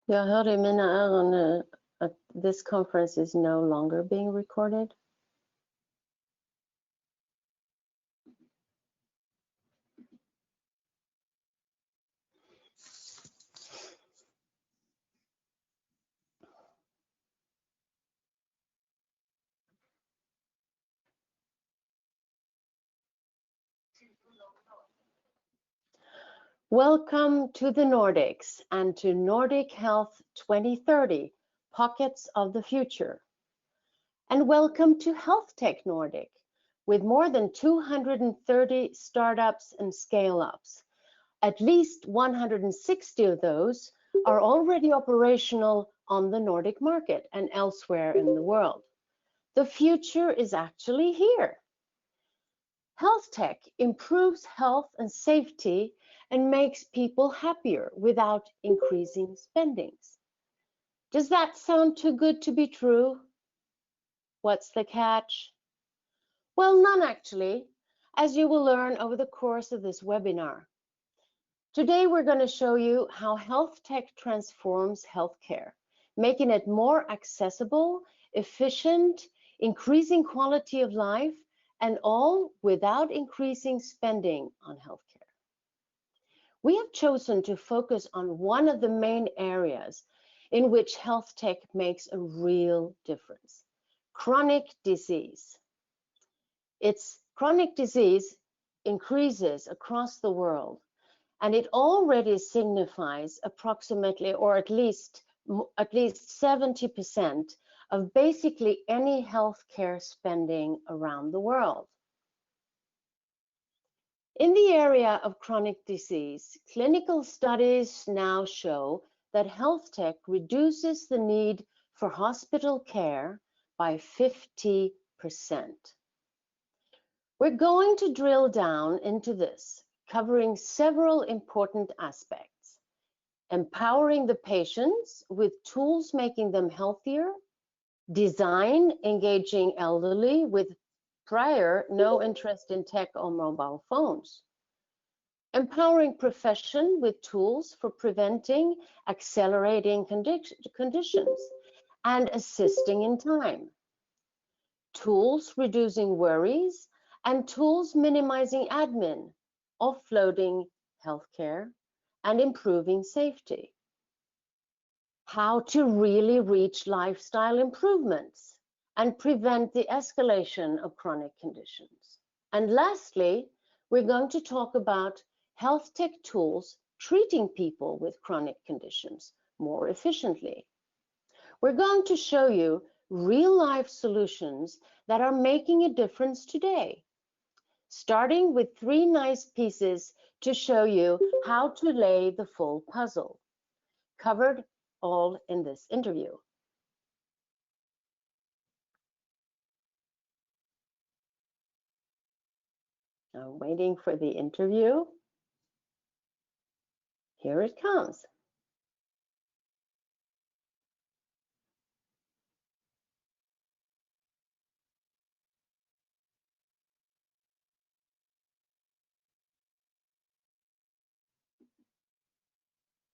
Jag hörde i mina öron nu att this conference is no longer being recorded. Welcome to the Nordics and to Nordic Health 2030, Pockets of the Future. And welcome to HealthTech Nordic, with more than 230 startups and scale-ups. At least 160 of those are already operational on the Nordic market and elsewhere in the world. The future is actually here. Health tech improves health and safety and makes people happier without increasing spendings. Does that sound too good to be true? What's the catch? Well, none actually, as you will learn over the course of this webinar. Today, we're going to show you how health tech transforms healthcare, making it more accessible, efficient, increasing quality of life, and all without increasing spending on healthcare. We have chosen to focus on one of the main areas in which health tech makes a real difference: chronic disease. Its chronic disease increases across the world, and it already signifies approximately, or at least 70% of basically any healthcare spending around the world. In the area of chronic disease, clinical studies now show that health tech reduces the need for hospital care by 50%. We're going to drill down into this, covering several important aspects: empowering the patients with tools making them healthier, design engaging elderly with prior no interest in tech or mobile phones, empowering profession with tools for preventing, accelerating conditions, and assisting in time, tools reducing worries, and tools minimizing admin, offloading healthcare, and improving safety. How to really reach lifestyle improvements and prevent the escalation of chronic conditions. And lastly, we're going to talk about health tech tools treating people with chronic conditions more efficiently. We're going to show you real-life solutions that are making a difference today, starting with 3 nice pieces to show you how to lay the full puzzle, covered all in this interview. I'm waiting for the interview. Here it comes.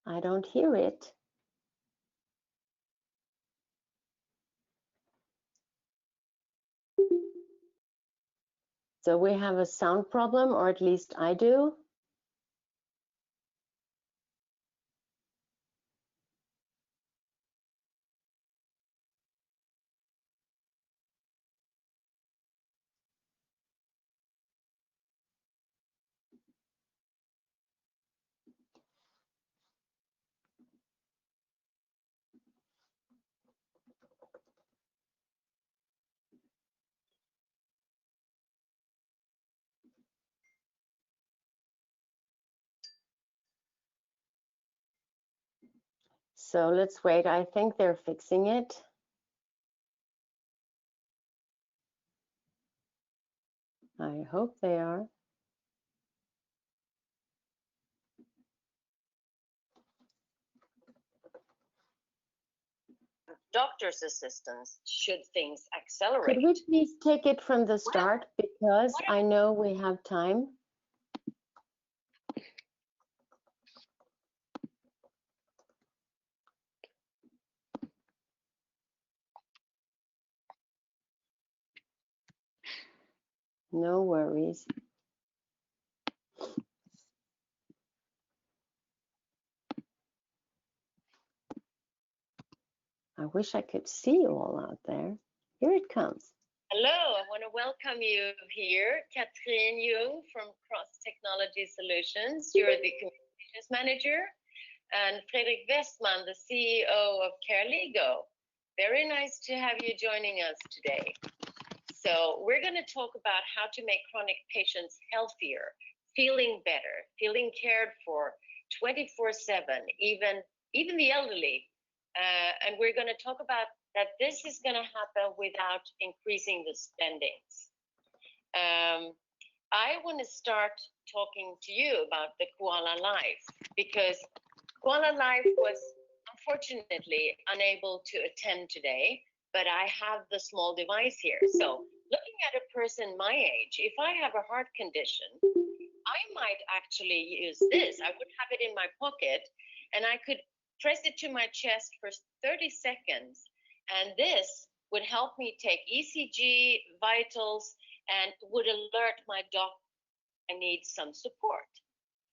I don't hear it. So we have a sound problem, or at least I do. So let's wait. I think they're fixing it. I hope they are. Doctor's assistants, should things accelerate? Could we please take it from the start, because I know we have time? No worries. I wish I could see you all out there. Here it comes. Hello, I want to welcome you here, Katrin Jung from Cross Technology Solutions. You're the communications manager, and Fredrik Westman, the CEO of CareLego. Very nice to have you joining us today. So we're going to talk about how to make chronic patients healthier, feeling better, feeling cared for 24/7, even the elderly. And we're going to talk about that this is going to happen without increasing the spendings. I want to start talking to you about the Koala Life, because Koala Life was unfortunately unable to attend today, but I have the small device here. So looking at a person my age, if I have a heart condition, I might actually use this. I would have it in my pocket and I could press it to my chest for 30 seconds. And this would help me take ECG, vitals, and would alert my doctor I need some support.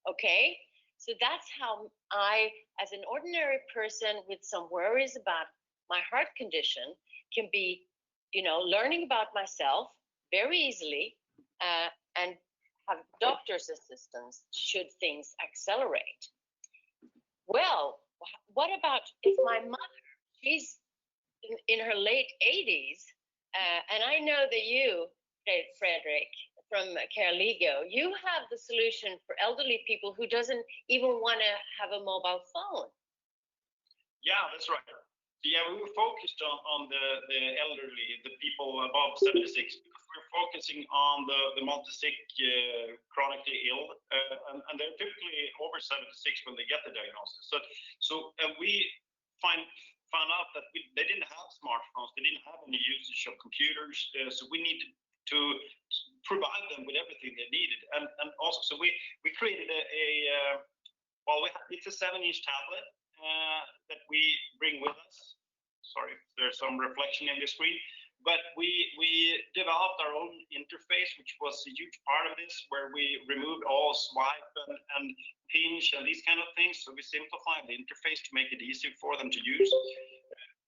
Okay? So that's how I, as an ordinary person with some worries about my heart condition, can be, learning about myself very easily and have doctor's assistance should things accelerate. Well, what about if my mother, she's in her late 80s, and I know that you, Fredrik, from CareLego, you have the solution for elderly people who doesn't even want to have a mobile phone. Yeah, that's right. Yeah, we were focused on the elderly, the people above 76, because we're focusing on the multi-sick, chronically ill, and they're typically over 76 when they get the diagnosis. So we found out that they didn't have smartphones, they didn't have any usage of computers, so we needed to provide them with everything they needed, and also so we created it's a 7-inch tablet that we bring with us. Sorry, there's some reflection in the screen, but we developed our own interface, which was a huge part of this, where we removed all swipe and pinch and these kind of things. So we simplified the interface to make it easy for them to use.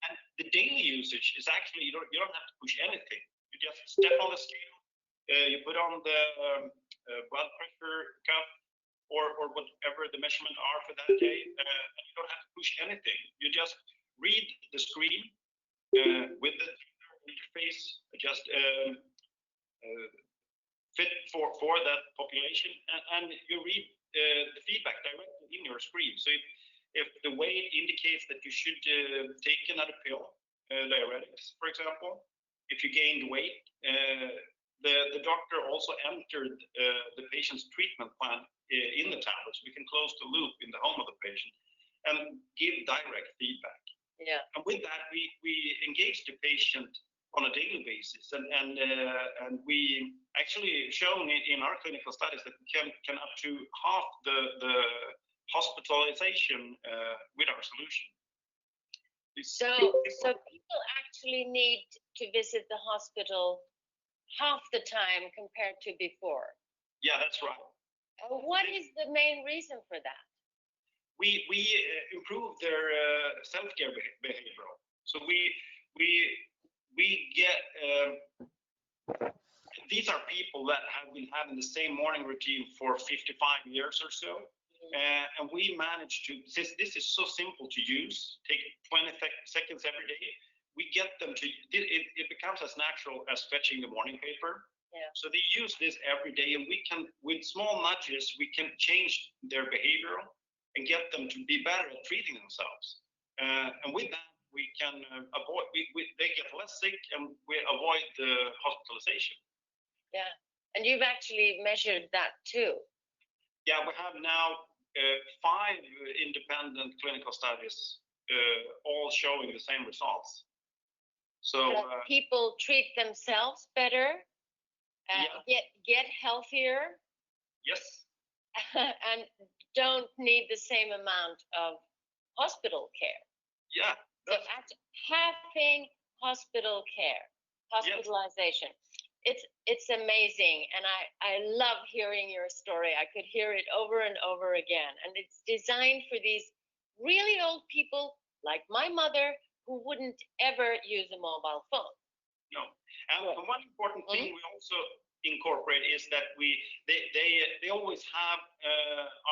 And the daily usage is actually you don't have to push anything. You just step on the scale, you put on the blood pressure cuff or whatever the measurement are for that day, and you don't have to push anything. You just read the screen with the interface, just fit for that population, and you read the feedback directly in your screen. So if the weight indicates that you should take another pill, diuretics, for example, if you gained weight, the doctor also entered the patient's treatment plan in the tablet, so we can close the loop in the home of the patient and give direct feedback. Yeah. And with that, we engage the patient on a daily basis, and we actually shown in our clinical studies that we can up to half the hospitalization with our solution. So people actually need to visit the hospital half the time compared to before. Yeah, that's right. What is the main reason for that? We improve their self-care behavior. So we get these are people that have been having the same morning routine for 55 years or so. And we managed to, since this is so simple to use, take 20 seconds every day, we get them to, it becomes as natural as fetching the morning paper. Yeah. So they use this every day, and we can, with small nudges, we can change their behavior and get them to be better at treating themselves. And with that, we can avoid, they get less sick and we avoid the hospitalization. Yeah, and you've actually measured that too. Yeah, we have now 5 independent clinical studies, all showing the same results. So people treat themselves better, get healthier. Yes. And don't need the same amount of hospital care. Yeah. So having hospital care, hospitalization. It's amazing, and I love hearing your story. I could hear it over and over again, and it's designed for these really old people like my mother who wouldn't ever use a mobile phone. No. And one important thing we also incorporate is that they always have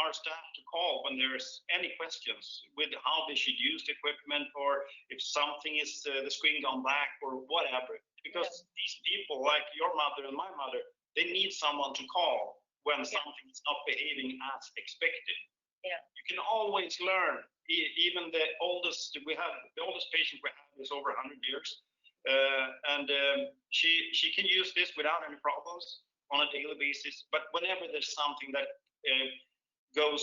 our staff to call when there's any questions with how they should use the equipment, or if something is the screen gone black or whatever. Because these people, like your mother and my mother, they need someone to call when something is not behaving as expected. Yeah. You can always learn. Even the oldest patient we have is over 100 years. She can use this without any problems on a daily basis. But whenever there's something that goes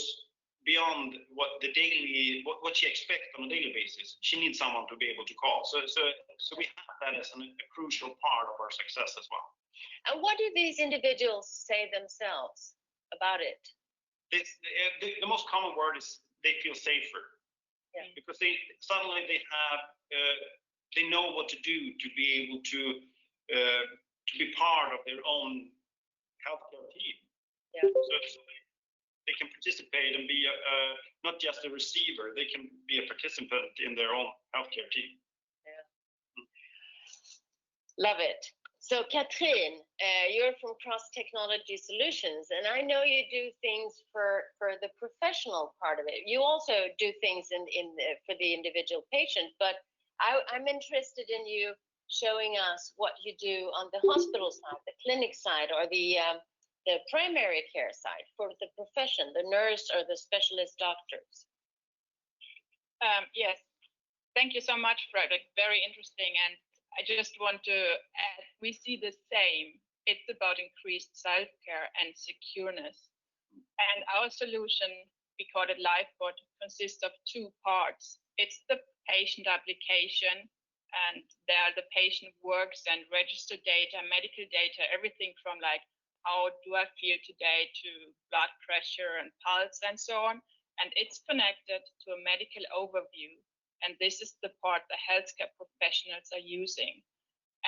beyond what she expects on a daily basis, she needs someone to be able to call. So we have that as a crucial part of our success as well. And what do these individuals say themselves about it? The most common word is they feel safer. Yeah. Because suddenly they have they know what to do to be able to be part of their own healthcare team. Yeah. So they can participate and be not just a receiver, they can be a participant in their own healthcare team. Yeah. Love it. So Katrin, you're from Cross Technology Solutions, and I know you do things for the professional part of it. You also do things for the individual patient, but I'm interested in you showing us what you do on the hospital side, the clinic side, or the primary care side for the profession, the nurse or the specialist doctors. Yes, thank you so much, Fredrik. Very interesting. And I just want to add, we see the same. It's about increased self-care and secureness. And our solution, we call it LifeBot, consists of two parts. It's the patient application, and there the patient works and register data, medical data, everything from like, how do I feel today, to blood pressure and pulse and so on. And it's connected to a medical overview. And this is the part the healthcare professionals are using.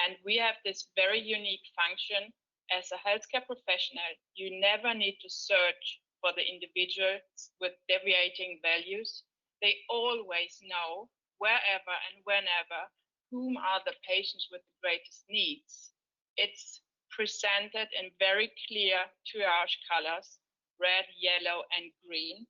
And we have this very unique function. As a healthcare professional, you never need to search for the individuals with deviating values. They always know wherever and whenever whom are the patients with the greatest needs. It's presented in very clear triage colors, red, yellow, and green.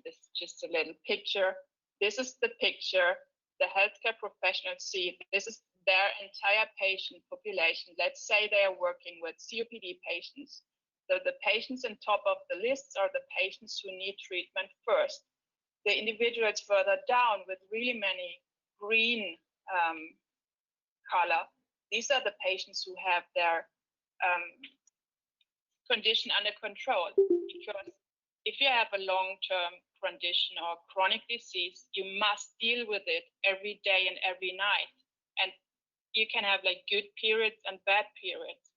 This is just a little picture. This is the picture the healthcare professionals see. This is their entire patient population. Let's say they are working with COPD patients. So the patients on top of the lists are the patients who need treatment first. The individuals further down with really many green color, these are the patients who have their condition under control. Because if you have a long-term condition or chronic disease, you must deal with it every day and every night. And you can have like good periods and bad periods.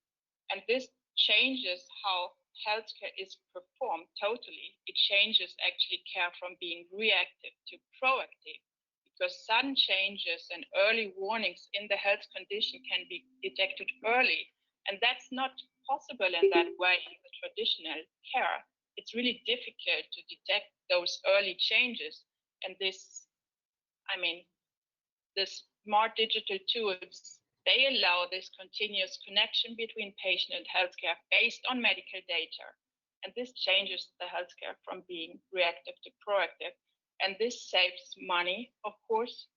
And this changes how healthcare is performed totally. It changes actually care from being reactive to proactive, because sudden changes and early warnings in the health condition can be detected early. And that's not possible in that way in the traditional care. It's really difficult to detect those early changes. And this, the smart digital tools, they allow this continuous connection between patient and healthcare based on medical data. And this changes the healthcare from being reactive to proactive. And this saves money, of course,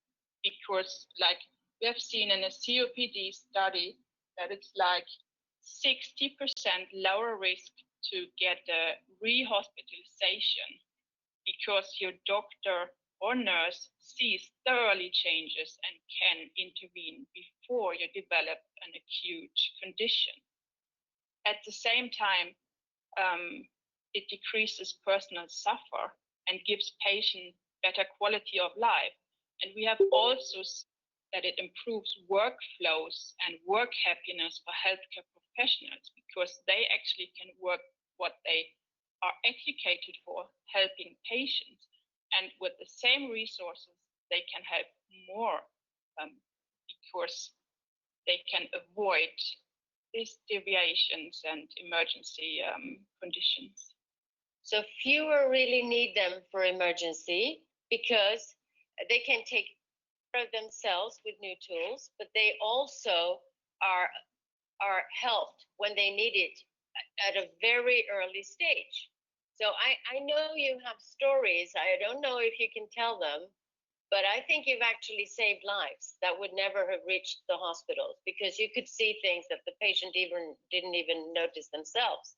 because like we have seen in a COPD study that it's like 60% lower risk to get a rehospitalization because your doctor or nurse sees the early changes and can intervene before you develop an acute condition. At the same time, it decreases personal suffer and gives patients better quality of life. And we have also seen that it improves workflows and work happiness for healthcare professionals, because they actually can work what they are educated for, helping patients. And with the same resources, they can help more, because they can avoid these deviations and emergency conditions. So fewer really need them for emergency because they can take care of themselves with new tools, but they also are helped when they need it at a very early stage. So I know you have stories. I don't know if you can tell them, but I think you've actually saved lives that would never have reached the hospitals because you could see things that the patient didn't even notice themselves.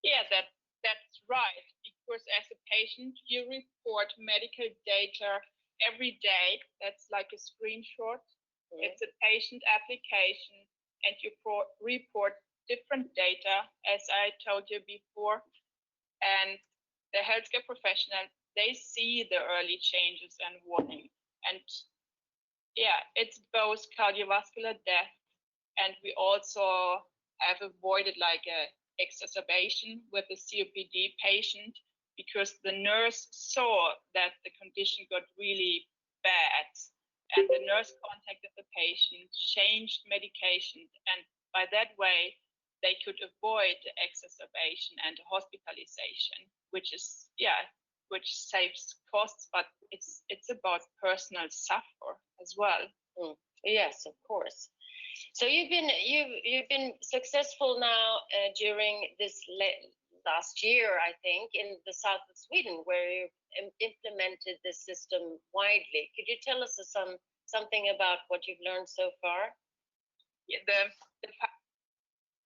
Yeah, that's right. Because as a patient, you report medical data every day. That's like a screenshot. Mm-hmm. It's a patient application, and you report different data, as I told you before. And the healthcare professional, they see the early changes and warning. And yeah, it's both cardiovascular death, and we also have avoided like a exacerbation with the COPD patient because the nurse saw that the condition got really bad, and the nurse contacted the patient, changed medication, and by that way they could avoid the exacerbation and hospitalization, which saves costs, but it's about personal suffer as well. Yes, of course. So you've been successful now during this last year, I think, in the south of Sweden, where you implemented this system widely. Could you tell us something about what you've learned so far? Yeah, the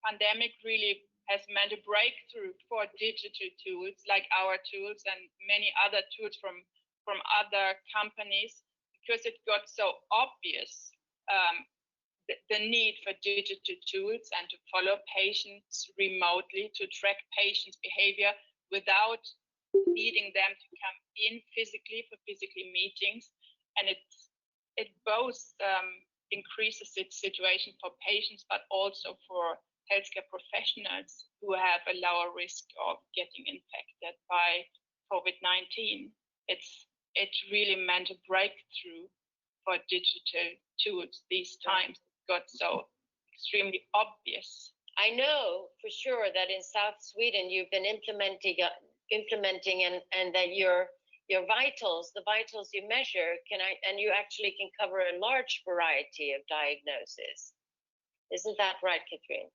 pandemic really has meant a breakthrough for digital tools like our tools and many other tools from other companies, because it got so obvious the need for digital tools and to follow patients remotely, to track patients' behavior without needing them to come in physically for physical meetings. And it both increases the situation for patients, but also for healthcare professionals who have a lower risk of getting infected by COVID-19. It really meant a breakthrough for digital tools these times. It got so extremely obvious. I know for sure that in South Sweden you've been implementing and that your vitals, the vitals you measure, and you actually can cover a large variety of diagnoses. Isn't that right, Catherine?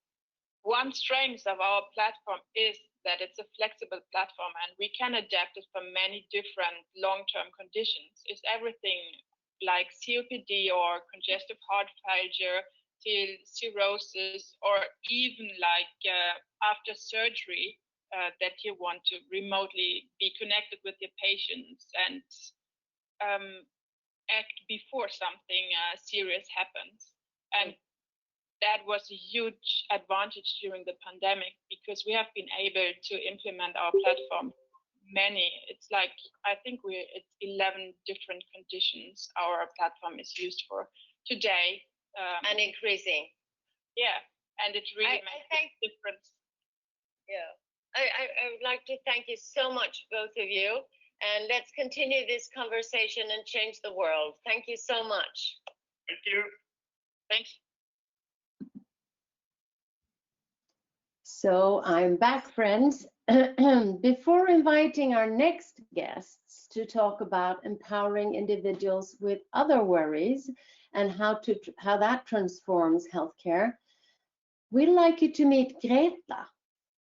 One strength of our platform is that it's a flexible platform and we can adapt it for many different long-term conditions. It's everything like COPD or congestive heart failure till cirrhosis, or even like after surgery that you want to remotely be connected with your patients and act before something serious happens. And that was a huge advantage during the pandemic because we have been able to implement our platform it's like I think it's 11 different conditions our platform is used for today, and increasing. Yeah, and it really makes a difference. Yeah, I would like to thank you so much, both of you, and let's continue this conversation and change the world. Thank you so much. Thank you. Thanks. So I'm back, friends. Before inviting our next guests to talk about empowering individuals with other worries and how that transforms healthcare, we'd like you to meet Greta.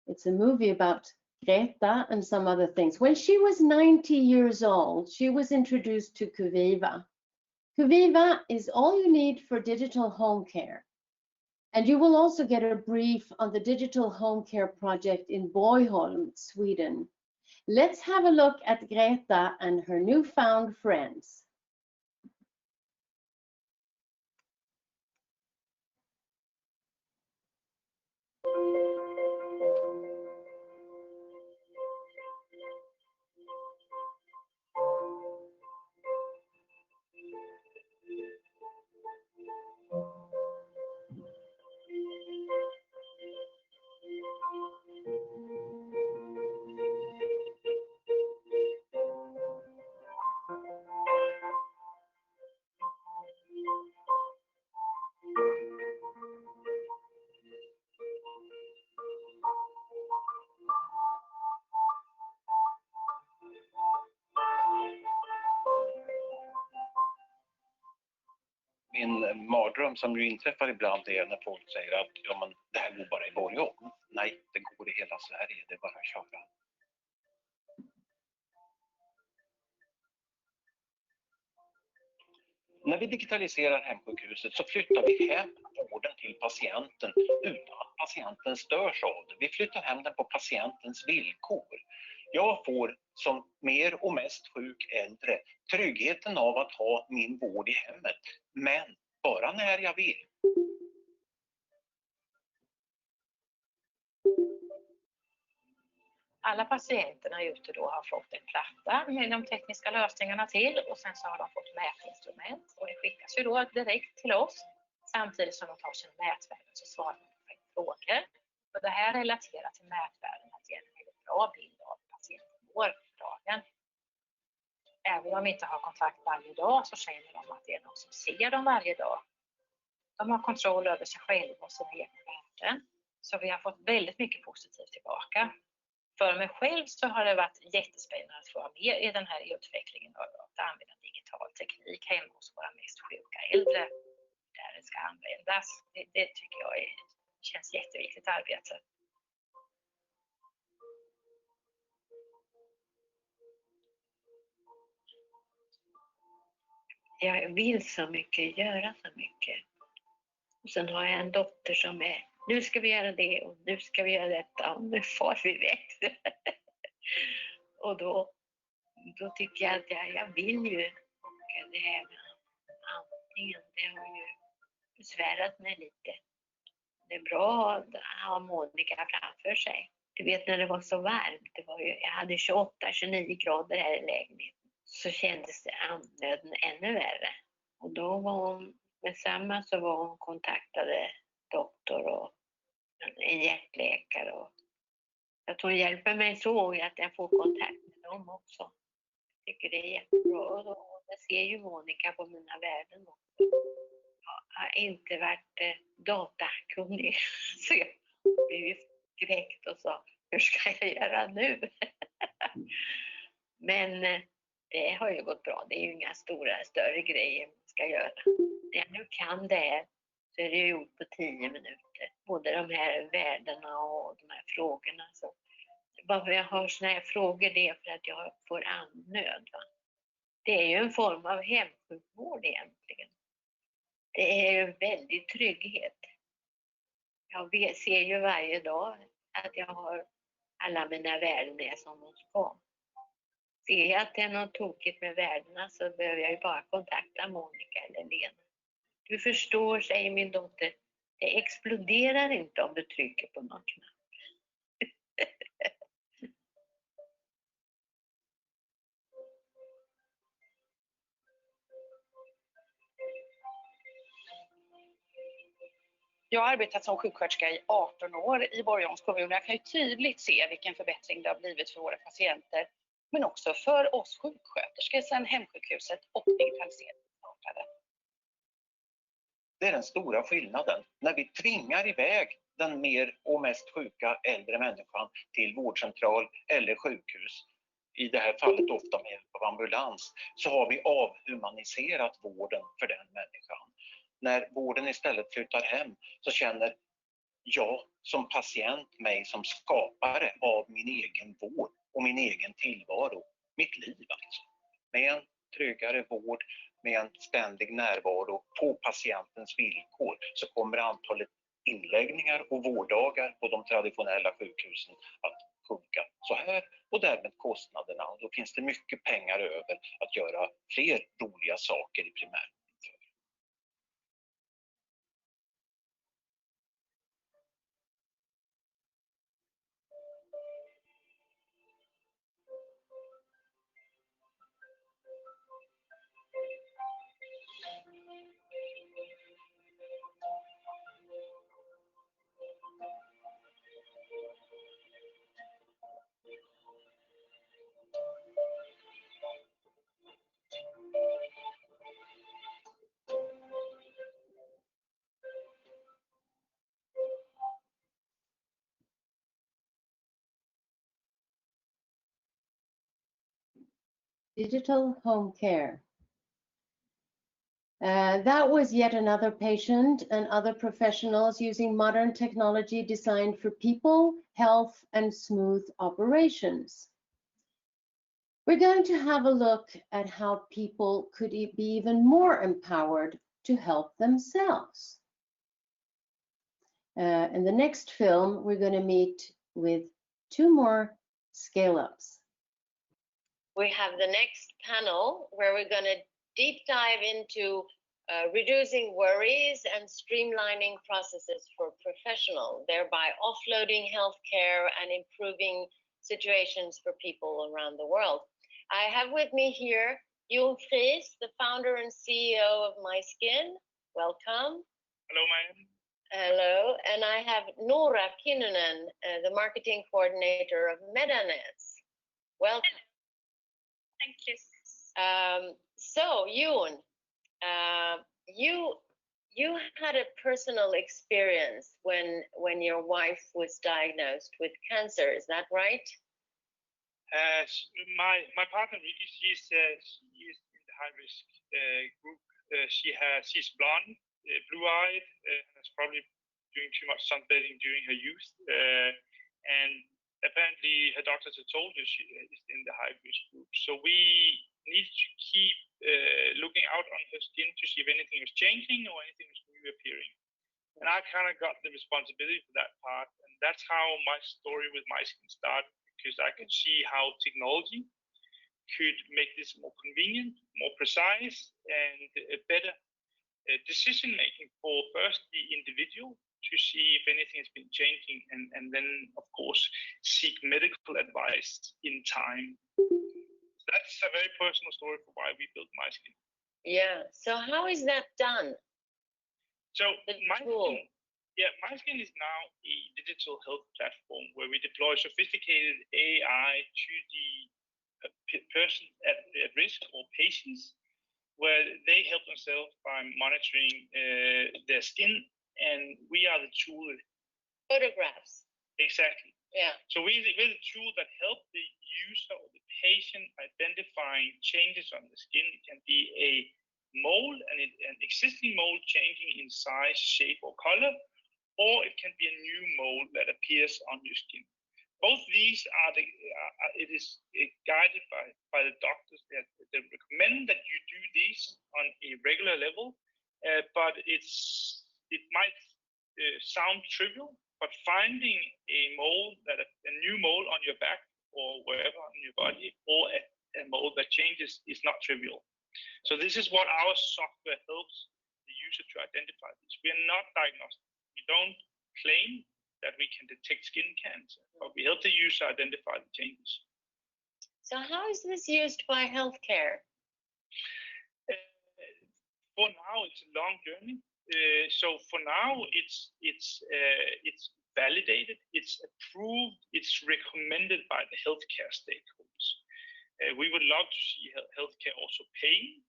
It's a movie about Greta and some other things. When she was 90 years old, she was introduced to Cuviva. Cuviva is all you need for digital home care. And you will also get a brief on the digital home care project in Borgholm, Sweden. Let's have a look at Greta and her newfound friends. min mardröm som ju inträffar ibland är när folk säger att ja, men det här går bara i Borgholm. Nej, det går i hela Sverige, det är bara att köra. När vi digitaliserar hemsjukhuset så flyttar vi hem vården till patienten utan att patienten störs av det. Vi flyttar hem den på patientens villkor. Jag får som mer och mest sjuk äldre tryggheten av att ha min vård i hemmet, men bara när jag vill. Alla patienterna ute då har fått en platta med de tekniska lösningarna till och sen så har de fått mätinstrument och det skickas ju då direkt till oss samtidigt som de tar sina mätvärden så svarar de på frågor. Och det här relaterar till mätvärden att ge en väldigt bra bild av patienten mår dagen. Även om de inte har kontakt varje dag så känner de att det är någon som ser dem varje dag. De har kontroll över sig själva och sina egna värden. Så vi har fått väldigt mycket positivt tillbaka. För mig själv så har det varit jättespännande att få vara med i den här utvecklingen av att använda digital teknik hemma hos våra mest sjuka äldre. Där det ska användas. Det tycker jag känns jätteviktigt arbete. Jag vill så mycket, göra så mycket. Och sen har jag en dotter som är, nu ska vi göra det och nu ska vi göra detta och nu får vi iväg. Och då tycker jag att jag vill ju. Och det här med andningen, det har ju besvärat mig lite. Det är bra att ha Monica framför sig. Du vet när det var så varmt, jag hade 28-29 grader här i lägenheten. Så kändes det andnöden ännu värre. Och då var hon, med samma så var hon kontaktade doktor och en hjärtläkare. Och att hon hjälper mig så att jag får kontakt med dem också. Jag tycker det är jättebra. Och jag ser ju Monica på mina värden också. Jag har inte varit datakunnig. Så jag blev ju skräckt och sa, hur ska jag göra nu? Men det har ju gått bra. Det är ju inga större grejer man ska göra. När jag nu kan det här så är det ju gjort på 10 minuter. Både de här värdena och de här frågorna. Så varför jag har såna här frågor det är för att jag får andnöd. Va? Det är ju en form av hemsjukvård egentligen. Det är ju väldigt trygghet. Jag ser ju varje dag att jag har alla mina värden är som de ska. Ser jag att det är något tokigt med värdena så behöver jag ju bara kontakta Monica eller Lena. Du förstår, säger min dotter, det exploderar inte om du trycker på någon knapp. Jag har arbetat som sjuksköterska i 18 år i Borgholms kommun. Jag kan ju tydligt se vilken förbättring det har blivit för våra patienter, men också för oss sjuksköterskor sedan hemsjukhuset och digitaliseringen startade. Det är den stora skillnaden. När vi tvingar iväg den mer och mest sjuka äldre människan till vårdcentral eller sjukhus, i det här fallet ofta med hjälp av ambulans, så har vi avhumaniserat vården för den människan. När vården istället flyttar hem så känner jag som patient mig som skapare av min egen vård och min egen tillvaro, mitt liv alltså. Med en tryggare vård, med en ständig närvaro på patientens villkor så kommer antalet inläggningar och vårddagar på de traditionella sjukhusen att sjunka så här och därmed kostnaderna. Och då finns det mycket pengar över att göra fler roliga saker i primärvården. Digital home care. That was yet another patient and other professionals using modern technology designed for people, health, and smooth operations. We're going to have a look at how people could be even more empowered to help themselves. In the next film, we're going to meet with 2 more scale-ups. We have the next panel where we're going to deep dive into reducing worries and streamlining processes for professionals, thereby offloading healthcare and improving situations for people around the world. I have with me here Jon Friis, the founder and CEO of MySkin. Welcome. Hello, Marianne. Hello, and I have Nora Kinnunen, the marketing coordinator of Medanets. Welcome. Thank you. So, Jon, you had a personal experience when your wife was diagnosed with cancer. Is that right? My partner, she's in the high risk group. She's blonde, blue-eyed, and is probably doing too much sunbathing during her youth. And apparently, her doctors had told her she is in the high risk group. So we need to keep looking out on her skin to see if anything is changing or anything is new appearing. And I kind of got the responsibility for that part, and that's how my story with MySkin started, because I could see how technology could make this more convenient, more precise, and a better decision making for first the individual to see if anything has been changing, and then of course seek medical advice in time. So that's a very personal story for why we built MySkin. Yeah. So how is that done? So MySkin is now a digital health platform where we deploy sophisticated AI to the person at risk or patients, where they help themselves by monitoring their skin, and we are the tool. Photographs. Exactly. Yeah. So we're the tool that help the user or the patient identifying changes on the skin. It can be a mole, an existing mole changing in size, shape, or color, or it can be a new mole that appears on your skin. Both these are it is guided by the doctors that they recommend that you do these on a regular level, but it might sound trivial, but finding a new mole on your back or wherever on your body, or a mole that changes, is not trivial. So this is what our software helps the user to identify this. We are not diagnostic. We don't claim that we can detect skin cancer, but we help the user identify the changes. So how is this used by healthcare? For now, it's a long journey. So for now, it's validated, it's approved, it's recommended by the healthcare stakeholders. We would love to see healthcare also paying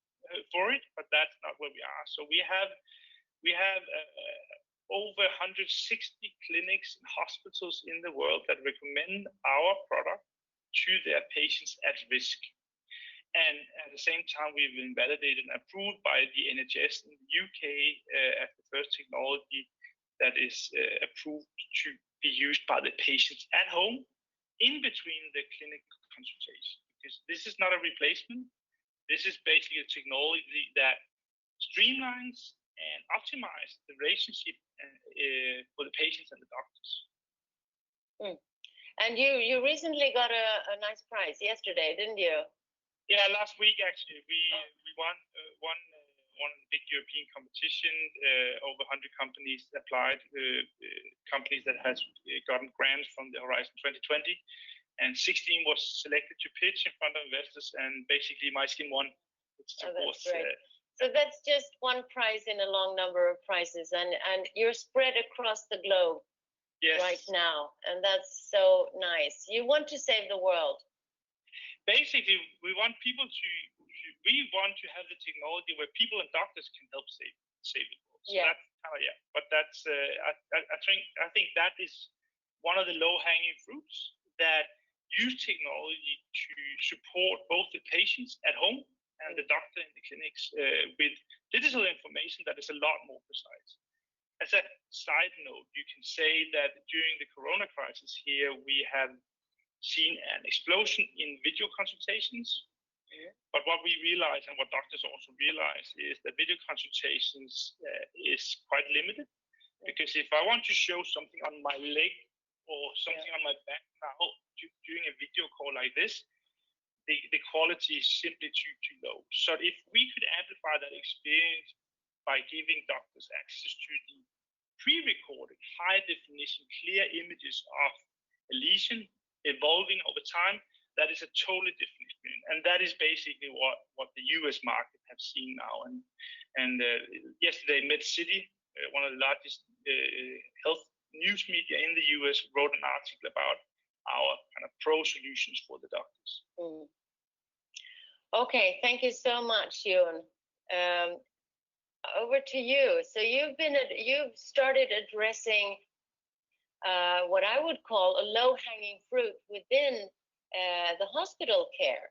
for it, but that's not where we are. So we have over 160 clinics and hospitals in the world that recommend our product to their patients at risk. And at the same time, we've been validated and approved by the NHS in the UK as the first technology that is approved to be used by the patients at home in between the clinical consultation. Because this is not a replacement. This is basically a technology that streamlines and optimizes the relationship for the patients and the doctors. And you recently got a nice prize yesterday, didn't you? Yeah, last week actually we won one big European competition. Over 100 companies applied, companies that has gotten grants from the Horizon 2020, and 16 was selected to pitch in front of investors, and basically MySkin won. That's great. So that's just one prize in a long number of prizes, and you're spread across the globe. Yes. Right now, and that's so nice. You want to save the world. Basically, we want to have the technology where people and doctors can help save the world. So yeah. But that's I think that is one of the low-hanging fruits, that use technology to support both the patients at home and the doctor in the clinics with digital information that is a lot more precise. As a side note, you can say that during the corona crisis here, we have seen an explosion in video consultations. But what we realize, and what doctors also realize, is that video consultations is quite limited. Because if I want to show something on my leg or something on my back now during a video call like this, the quality is simply too low. So if we could amplify that experience by giving doctors access to the pre-recorded, high-definition, clear images of a lesion evolving over time, that is a totally different experience. And that is basically what the US market have seen now. And yesterday, MedCity, one of the largest health news media in the US, wrote an article about our kind of pro solutions for the doctors. Okay, thank you so much, Jon. Over to you. So you've started addressing what I would call a low-hanging fruit within the hospital care.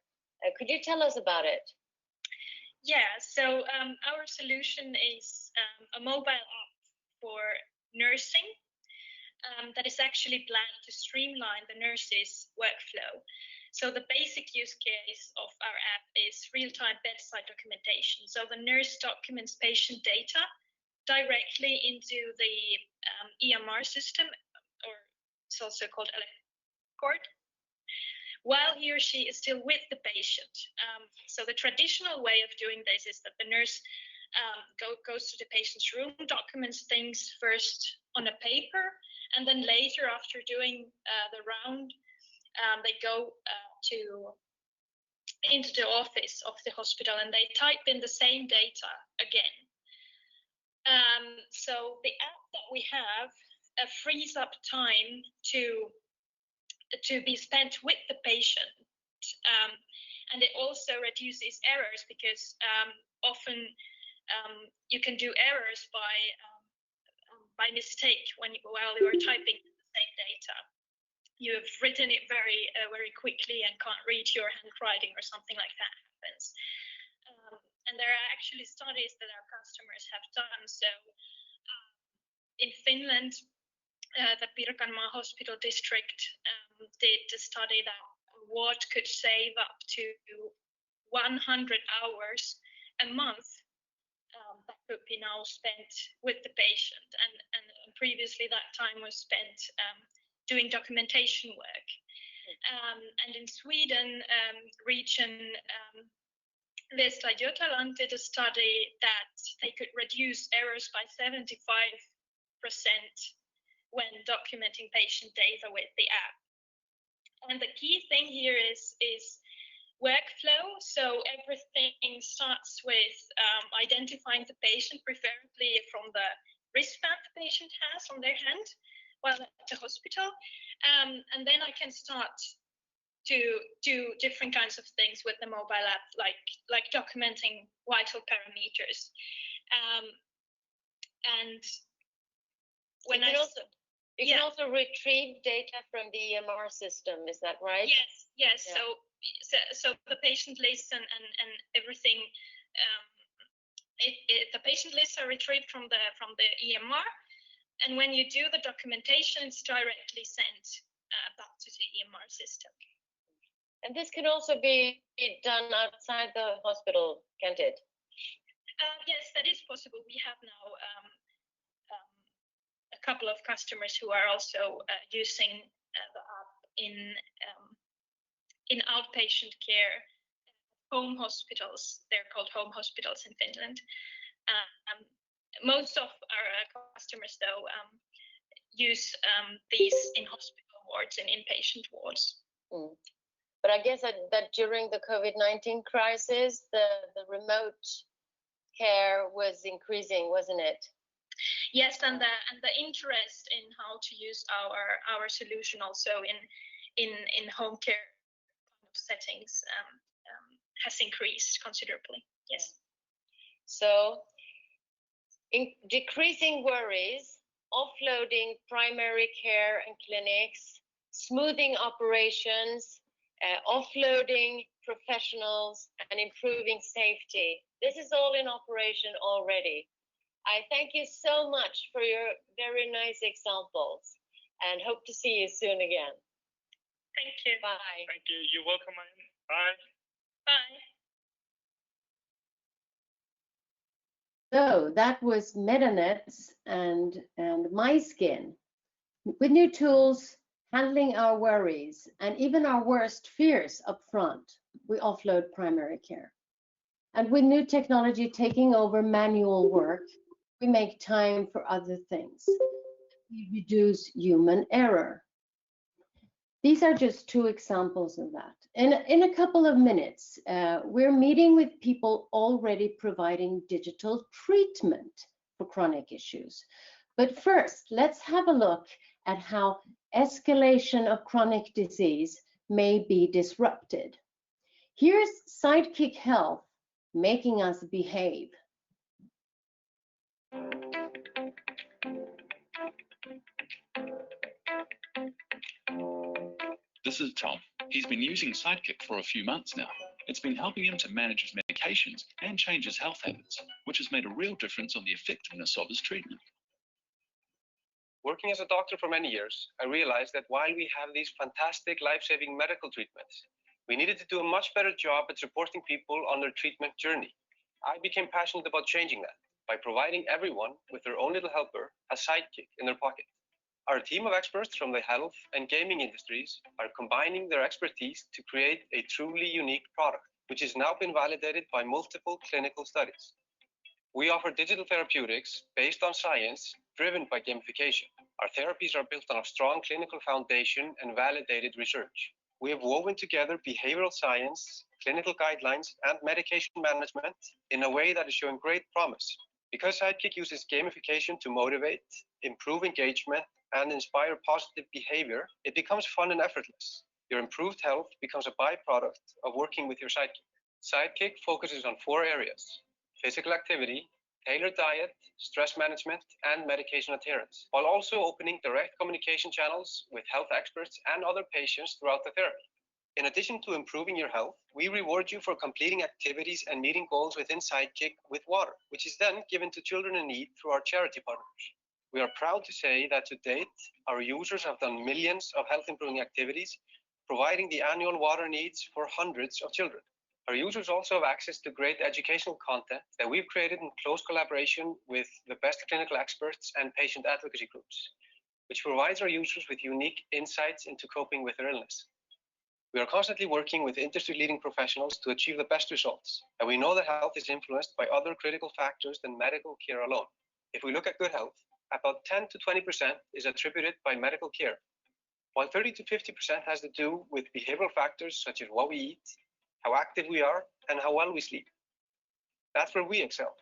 Could you tell us about it? Yeah, so our solution is a mobile app for nursing that is actually planned to streamline the nurse's workflow. So the basic use case of our app is real-time bedside documentation. So the nurse documents patient data directly into the EMR system, or it's also called electronic, while he or she is still with the patient. So the traditional way of doing this is that the nurse goes to the patient's room, documents things first on a paper, and then later, after doing the round, they go into the office of the hospital and they type in the same data again. So the app that we have frees up time to be spent with the patient, and it also reduces errors because often you can do errors by mistake while you are typing the same data. You have written it very quickly and can't read your handwriting or something like that happens. And there are actually studies that our customers have done. So in Finland, the Pirkanmaa Hospital District did a study that what could save up to 100 hours a month that could be now spent with the patient. And previously that time was spent doing documentation work. And in Sweden, region Västra Götaland did a study that they could reduce errors by 75% when documenting patient data with the app. And the key thing here is workflow. So everything starts with identifying the patient, preferably from the wristband the patient has on their hand while at the hospital, and then I can start to do different kinds of things with the mobile app, like documenting vital parameters. And when you can also retrieve data from the EMR system, is that right? Yes. Yeah. So the patient list and everything, the patient lists are retrieved from the EMR. And when you do the documentation, it's directly sent back to the EMR system. And this can also be done outside the hospital, can't it? Yes, that is possible. We have now a couple of customers who are also using the app in outpatient care, home hospitals. They're called home hospitals in Finland. Most of our customers, though, use these in hospital wards and inpatient wards. But I guess that during the COVID-19 crisis, the remote care was increasing, wasn't it? Yes, and the interest in how to use our solution also in home care kind of settings has increased considerably. Yes. So, decreasing worries, offloading primary care and clinics, smoothing operations, offloading professionals, and improving safety. This is all in operation already. I thank you so much for your very nice examples and hope to see you soon again. Thank you. Bye. Thank you. You're welcome. Bye. Bye. So that was MetaNets and MySkin. With new tools, handling our worries and even our worst fears up front, we offload primary care. And with new technology taking over manual work, we make time for other things. We reduce human error. These are just two examples of that. In a couple of minutes, we're meeting with people already providing digital treatment for chronic issues. But first, let's have a look at how escalation of chronic disease may be disrupted. Here's Sidekick Health making us behave. This is Tom. He's been using Sidekick for a few months now. It's been helping him to manage his medications and change his health habits, which has made a real difference on the effectiveness of his treatment. Working as a doctor for many years, I realized that while we have these fantastic life-saving medical treatments, we needed to do a much better job at supporting people on their treatment journey. I became passionate about changing that by providing everyone with their own little helper, a sidekick in their pocket. Our team of experts from the health and gaming industries are combining their expertise to create a truly unique product, which has now been validated by multiple clinical studies. We offer digital therapeutics based on science, driven by gamification. Our therapies are built on a strong clinical foundation and validated research. We have woven together behavioral science, clinical guidelines, and medication management in a way that is showing great promise. Because Sidekick uses gamification to motivate, improve engagement, and inspire positive behavior, it becomes fun and effortless. Your improved health becomes a byproduct of working with your Sidekick. Sidekick focuses on 4 areas: physical activity, tailored diet, stress management, and medication adherence, while also opening direct communication channels with health experts and other patients throughout the therapy. In addition to improving your health, we reward you for completing activities and meeting goals within Sidekick with water, which is then given to children in need through our charity partners. We are proud to say that to date, our users have done millions of health improving activities, providing the annual water needs for hundreds of children. Our users also have access to great educational content that we've created in close collaboration with the best clinical experts and patient advocacy groups, which provides our users with unique insights into coping with their illness. We are constantly working with industry-leading professionals to achieve the best results, and we know that health is influenced by other critical factors than medical care alone. If we look at good health, about 10 to 20% is attributed by medical care, while 30 to 50% has to do with behavioral factors such as what we eat, how active we are, and how well we sleep. That's where we excel,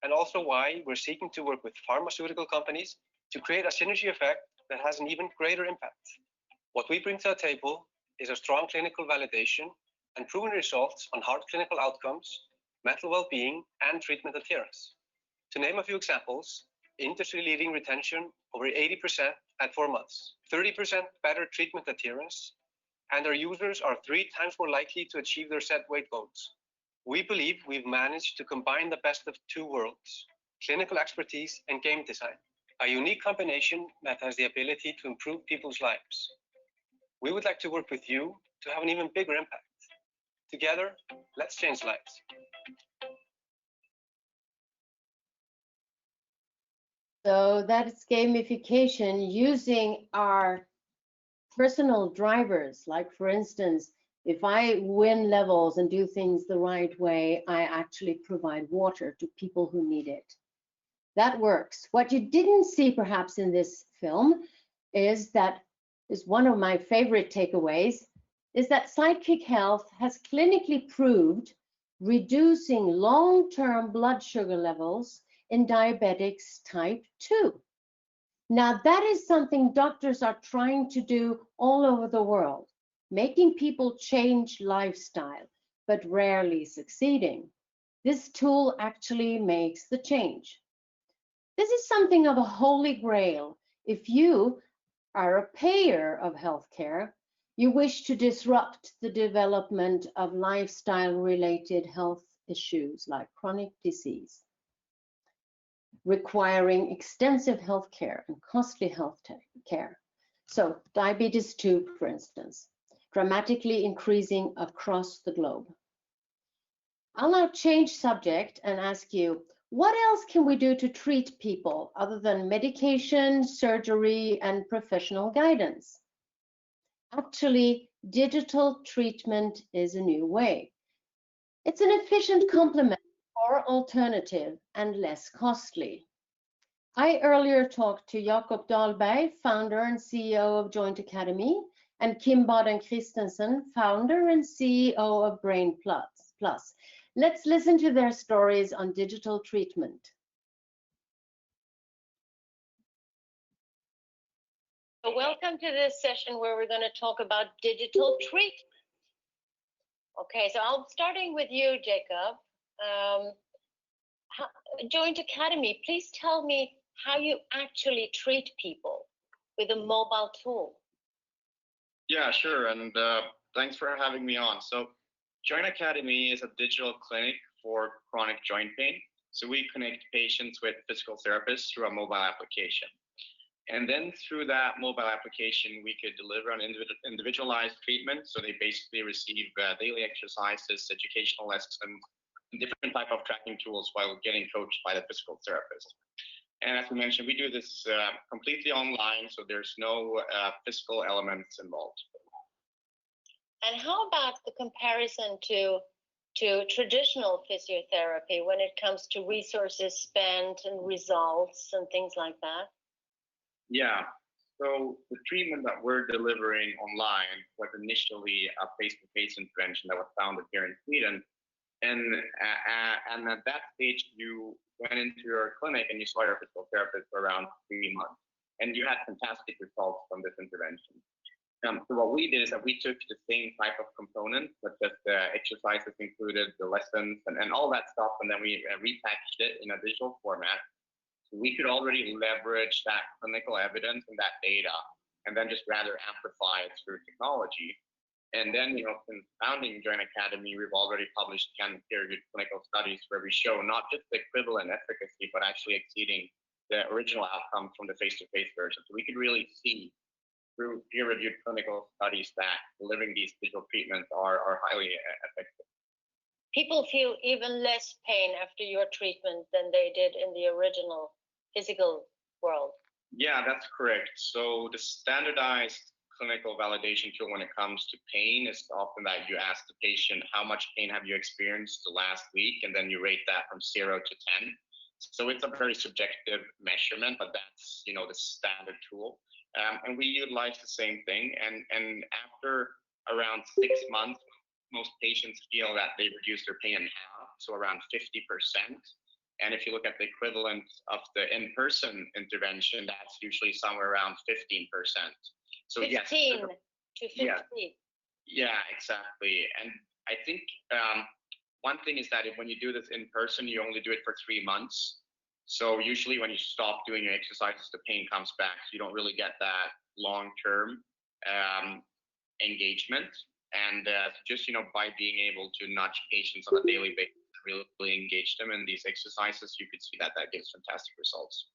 and also why we're seeking to work with pharmaceutical companies to create a synergy effect that has an even greater impact. What we bring to the table is a strong clinical validation and proven results on hard clinical outcomes, mental well-being, and treatment adherence. To name a few examples, industry-leading retention over 80% at 4 months, 30% better treatment adherence, and our users are 3 times more likely to achieve their set weight goals. We believe we've managed to combine the best of 2 worlds, clinical expertise and game design, a unique combination that has the ability to improve people's lives. We would like to work with you to have an even bigger impact. Together, let's change lives. So that's gamification using our personal drivers. Like for instance, if I win levels and do things the right way, I actually provide water to people who need it. That works. What you didn't see perhaps in this film is one of my favorite takeaways, is that Sidekick Health has clinically proved reducing long-term blood sugar levels in diabetics type 2. Now that is something doctors are trying to do all over the world, making people change lifestyle, but rarely succeeding. This tool actually makes the change. This is something of a holy grail. If you are a payer of healthcare, You wish to disrupt the development of lifestyle-related health issues like chronic disease, requiring extensive health care and costly health care. So diabetes 2, for instance, dramatically increasing across the globe. I'll now change subject and ask you, what else can we do to treat people other than medication, surgery, and professional guidance? Actually, digital treatment is a new way. It's an efficient complement or alternative and less costly. I earlier talked to Jakob Dahlberg, founder and CEO of Joint Academy, and Kim Baden-Christensen, founder and CEO of Brain Plus. Let's listen to their stories on digital treatment. So welcome to this session where we're going to talk about digital treatment. Okay, so I'm starting with you, Jacob. Joint Academy, please tell me how you actually treat people with a mobile tool. Yeah, sure, and thanks for having me on. So Joint Academy is a digital clinic for chronic joint pain. So we connect patients with physical therapists through a mobile application. And then through that mobile application, we could deliver an individualized treatment. So they basically receive daily exercises, educational lessons, different type of tracking tools while getting coached by the physical therapist. And as we mentioned, we do this completely online, so there's no physical elements involved. And how about the comparison to traditional physiotherapy when it comes to resources spent and results and things like that? Yeah, so the treatment that we're delivering online was initially a face-to-face intervention that was founded here in Sweden. And at that stage, you went into your clinic and you saw your physical therapist for around 3 months. And you had fantastic results from this intervention. So what we did is that we took the same type of components, such as the exercises included, the lessons, and all that stuff, and then we repackaged it in a digital format. So we could already leverage that clinical evidence and that data, and then just rather amplify it through technology. And then, since founding Joint Academy, we've already published 10 peer-reviewed clinical studies where we show not just the equivalent efficacy, but actually exceeding the original outcomes from the face-to-face version. So we could really see through peer-reviewed clinical studies that delivering these digital treatments are highly effective. People feel even less pain after your treatment than they did in the original physical world. Yeah, that's correct. So the standardized clinical validation tool when it comes to pain is often that you ask the patient, how much pain have you experienced the last week? And then you rate that from 0 to 10. So it's a very subjective measurement, but that's, the standard tool. And we utilize the same thing. And after around 6 months, most patients feel that they reduce their pain in half, so around 50%. And if you look at the equivalent of the in-person intervention, that's usually somewhere around 15%. So 15 yes, to 50. Yeah, exactly. And I think one thing is that when you do this in person, you only do it for 3 months. So usually when you stop doing your exercises, the pain comes back. So you don't really get that long-term engagement. And just, by being able to nudge patients on a daily basis, really engage them in these exercises, you could see that gives fantastic results.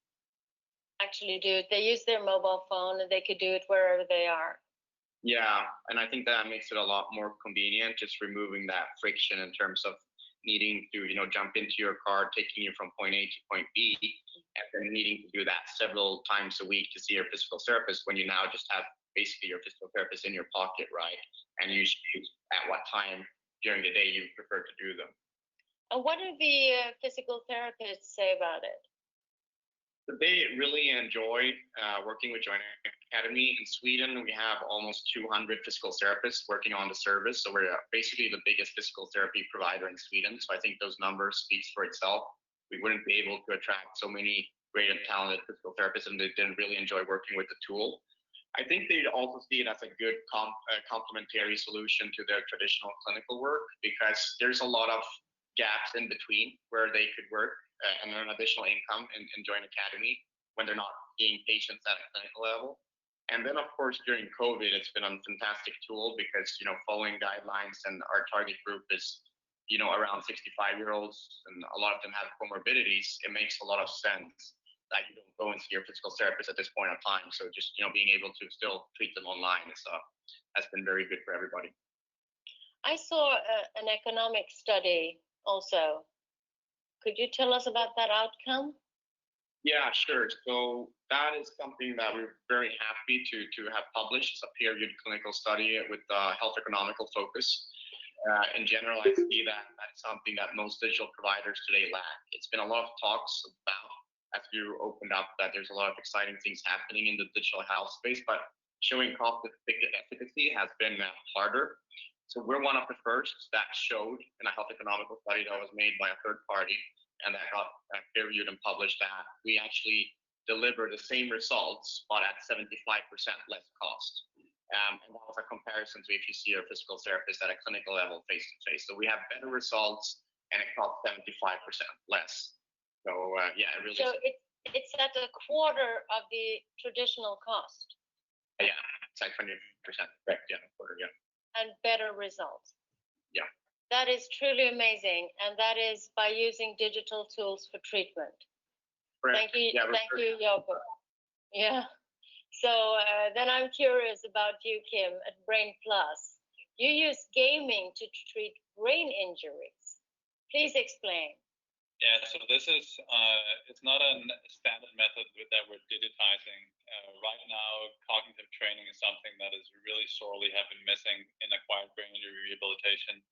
Actually do it. They use their mobile phone and they could do it wherever they are. Yeah, and I think that makes it a lot more convenient, just removing that friction in terms of needing to, jump into your car, taking you from point A to point B, and then needing to do that several times a week to see your physical therapist when you now just have basically your physical therapist in your pocket, right? And you choose at what time during the day you prefer to do them. And what do the physical therapists say about it? They really enjoy working with Joint Academy. In Sweden, we have almost 200 physical therapists working on the service. So we're basically the biggest physical therapy provider in Sweden. So I think those numbers speaks for itself. We wouldn't be able to attract so many great and talented physical therapists, and they didn't really enjoy working with the tool. I think they also see it as a good complementary solution to their traditional clinical work, because there's a lot of gaps in between where they could work and earn additional income in Joint Academy when they're not seeing patients at a clinical level. And then, of course, during COVID, it's been a fantastic tool because, following guidelines, and our target group is, around 65-year-olds, and a lot of them have comorbidities. It makes a lot of sense that you don't go and see your physical therapist at this point in time. So just, being able to still treat them online has been very good for everybody. I saw an economic study also. Could you tell us about that outcome? Yeah, sure. So that is something that we're very happy to have published. It's a peer-reviewed clinical study with health economical focus. In general, I see that that's something that most digital providers today lack. It's been a lot of talks about, as you opened up, that there's a lot of exciting things happening in the digital health space, but showing cost-effective efficacy has been harder. So we're one of the first that showed in a health economical study that was made by a third party, and that got peer-reviewed and published, that we actually deliver the same results, but at 75% less cost. And that was a comparison to if you see your physical therapist at a clinical level face-to-face. So we have better results, and it costs 75% less. So yeah, it really. So it's at a quarter of the traditional cost. Yeah, it's like 20%. Correct. Yeah, a quarter. Yeah. And better results. Yeah. That is truly amazing, and that is by using digital tools for treatment. Correct. Thank you, yeah, thank you, Jakob. Yeah. So then I'm curious about you, Kim, at Brain Plus. You use gaming to treat brain injuries. Please explain. Yeah, so this is, it's not a standard method that we're digitizing. Right now, cognitive training is something that is really sorely have been missing in acquired brain injury rehabilitation.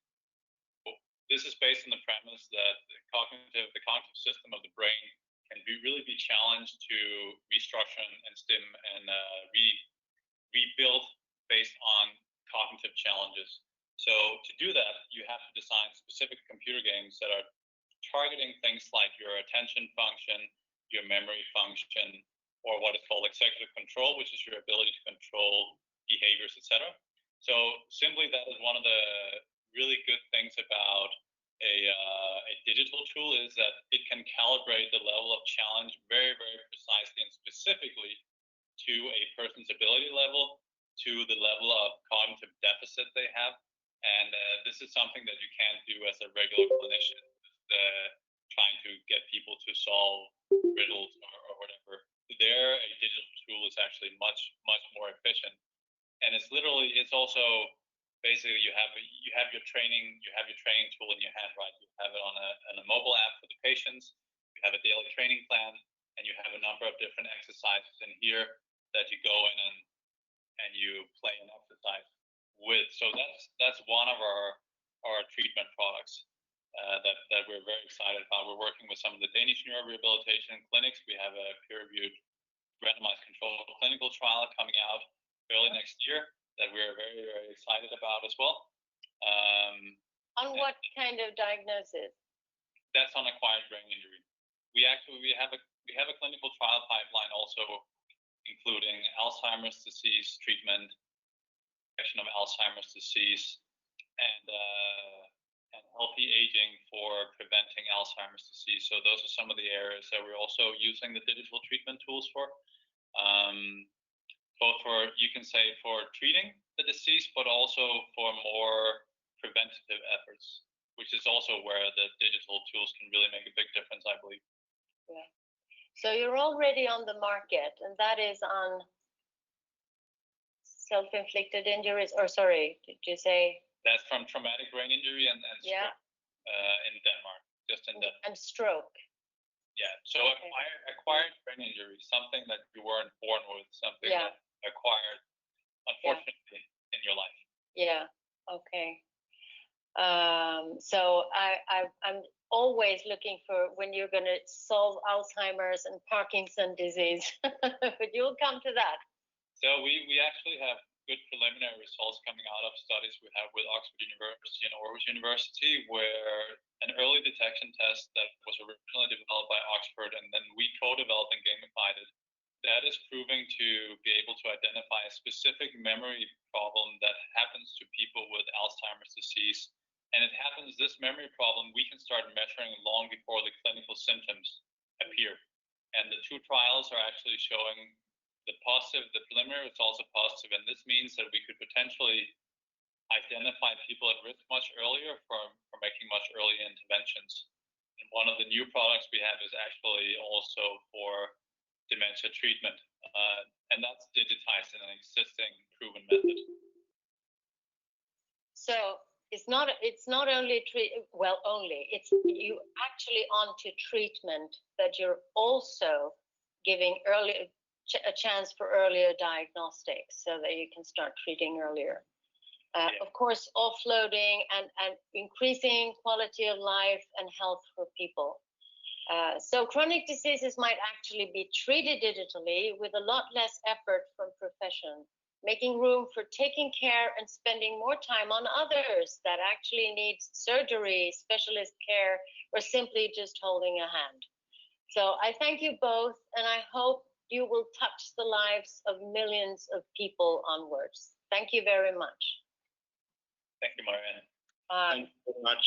This is based on the premise that the cognitive system of the brain can really be challenged to restructure and stim and rebuild based on cognitive challenges. So to do that, you have to design specific computer games that are targeting things like your attention function, your memory function, or what is called executive control, which is your ability to control behaviors, etc. So simply, that is one of the really good things about a digital tool, is that it can calibrate the level of challenge very, very precisely and specifically to a person's ability level, to the level of cognitive deficit they have. And this is something that you can't do as a regular clinician, trying to get people to solve riddles or whatever. There, a digital tool is actually much, much more efficient. And it's also basically you have your training tool in your hand, right? You have it on a mobile app for the patients. You have a daily training plan, and you have a number of different exercises in here that you go in and you play an exercise with. So that's one of our treatment products that we're very excited about. We're working with some of the Danish neurorehabilitation clinics. We have a peer-reviewed randomized controlled clinical trial coming out early next year that we're very, very excited about as well. On what kind of diagnosis? That's on acquired brain injury. We have a clinical trial pipeline also, including Alzheimer's disease treatment, detection of Alzheimer's disease, and healthy aging for preventing Alzheimer's disease. So those are some of the areas that we're also using the digital treatment tools for. Both for, you can say, for treating the disease, but also for more preventative efforts, which is also where the digital tools can really make a big difference, I believe. Yeah. So you're already on the market, and that is on self-inflicted injuries, or sorry, did you say? That's from traumatic brain injury and stroke in Denmark, just in Denmark. And stroke. Yeah, so okay. Acquired brain injury, something that you weren't born with, something that acquired, unfortunately, in your life. Yeah, okay. So I'm always looking for when you're going to solve Alzheimer's and Parkinson's disease, but you'll come to that. So we actually have good preliminary results coming out of studies we have with Oxford University and Aarhus University, where an early detection test that was originally developed by Oxford and then we co-developed and gamified it, that is proving to be able to identify a specific memory problem that happens to people with Alzheimer's disease. And it happens, this memory problem, we can start measuring long before the clinical symptoms appear. And the two trials are actually showing the positive, the glimmer is also positive, and this means that we could potentially identify people at risk much earlier for making much earlier interventions. And one of the new products we have is actually also for dementia treatment, and that's digitized in an existing proven method. So it's not only it's you actually onto treatment, but you're also giving a chance for earlier diagnostics so that you can start treating earlier. Of course, offloading and increasing quality of life and health for people. So chronic diseases might actually be treated digitally with a lot less effort from profession, making room for taking care and spending more time on others that actually need surgery, specialist care, or simply just holding a hand. So I thank you both, and I hope you will touch the lives of millions of people onwards. Thank you very much. Thank you, Marianne. Thank you very much.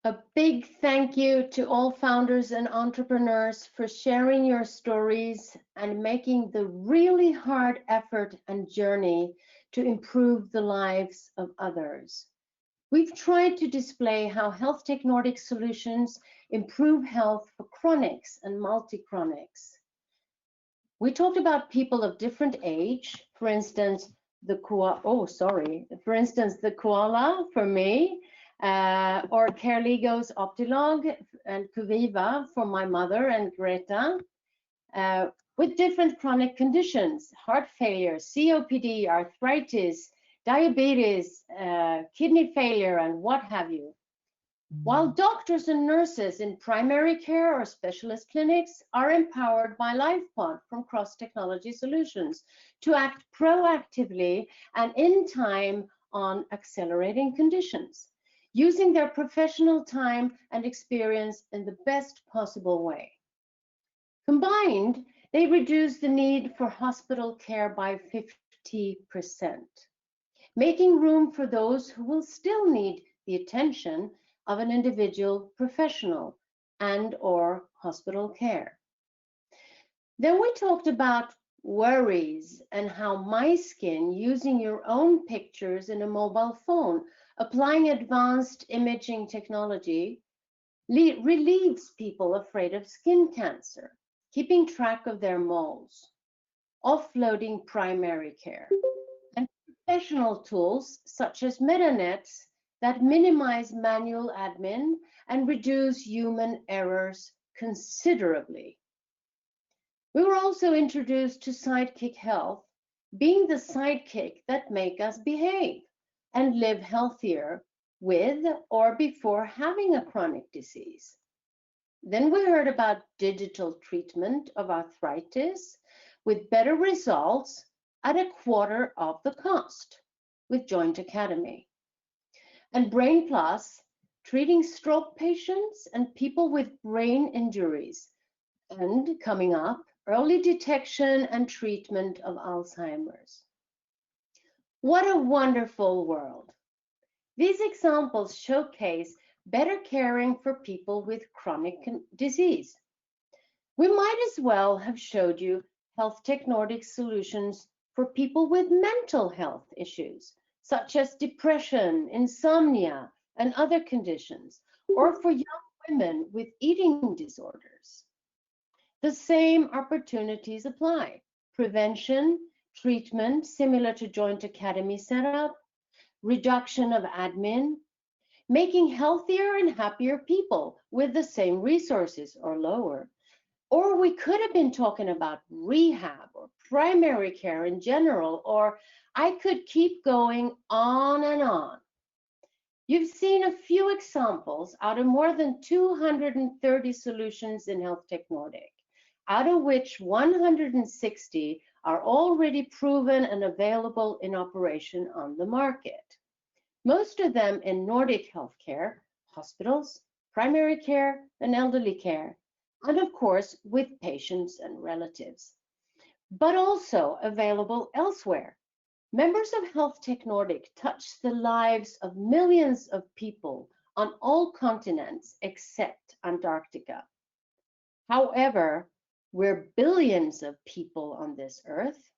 A big thank you to all founders and entrepreneurs for sharing your stories and making the really hard effort and journey to improve the lives of others. We've tried to display how HealthTech Nordic solutions improve health for chronics and multi-chronics. We talked about people of different age, for instance, the koala for me, or Carligo's Optilog and Cuviva for my mother and Greta, with different chronic conditions, heart failure, COPD, arthritis, diabetes, kidney failure, and what have you. While doctors and nurses in primary care or specialist clinics are empowered by LifePod from Cross Technology Solutions to act proactively and in time on accelerating conditions, using their professional time and experience in the best possible way. Combined, they reduce the need for hospital care by 50%, making room for those who will still need the attention of an individual professional and/or hospital care. Then we talked about worries and how MySkin, using your own pictures in a mobile phone, applying advanced imaging technology, relieves people afraid of skin cancer, keeping track of their moles, offloading primary care, and professional tools such as MetaNets that minimize manual admin and reduce human errors considerably. We were also introduced to Sidekick Health, being the sidekick that make us behave and live healthier with or before having a chronic disease. Then we heard about digital treatment of arthritis with better results at a quarter of the cost with Joint Academy. And Brain Plus, treating stroke patients and people with brain injuries. And coming up, early detection and treatment of Alzheimer's. What a wonderful world. These examples showcase better caring for people with chronic disease. We might as well have showed you HealthTech Nordic solutions for people with mental health issues, such as depression, insomnia, and other conditions, or for young women with eating disorders. The same opportunities apply. Prevention, treatment, similar to Joint Academy setup, reduction of admin, making healthier and happier people with the same resources or lower. Or we could have been talking about rehab or primary care in general, or I could keep going on and on. You've seen a few examples out of more than 230 solutions in HealthTech Nordic, out of which 160 are already proven and available in operation on the market. Most of them in Nordic healthcare, hospitals, primary care, and elderly care, and of course with patients and relatives, but also available elsewhere. Members of HealthTech Nordic touch the lives of millions of people on all continents except Antarctica. However, we're billions of people on this earth.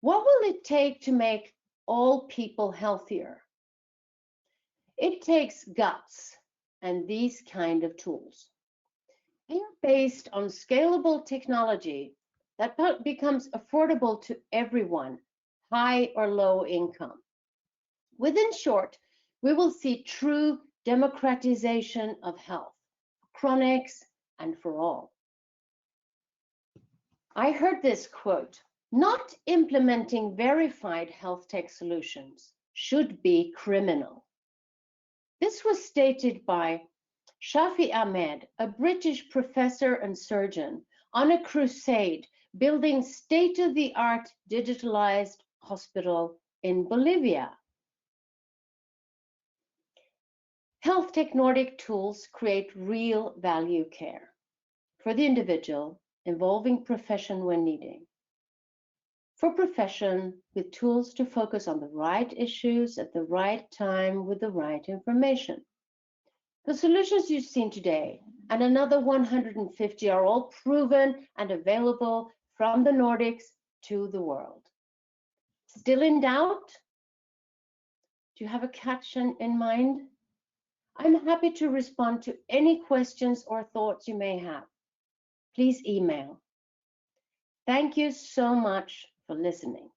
What will it take to make all people healthier? It takes guts and these kind of tools. They are based on scalable technology that becomes affordable to everyone, high or low income. Within short, we will see true democratization of health, for chronics and for all. I heard this quote, "Not implementing verified health tech solutions should be criminal." This was stated by Shafi Ahmed, a British professor and surgeon, on a crusade building state-of-the-art digitalized hospital in Bolivia. HealthTech Nordic tools create real value care for the individual, involving profession when needing. For profession, with tools to focus on the right issues at the right time with the right information. The solutions you've seen today and another 150 are all proven and available from the Nordics to the world. Still in doubt? Do you have a catch in mind? I'm happy to respond to any questions or thoughts you may have. Please email. Thank you so much for listening.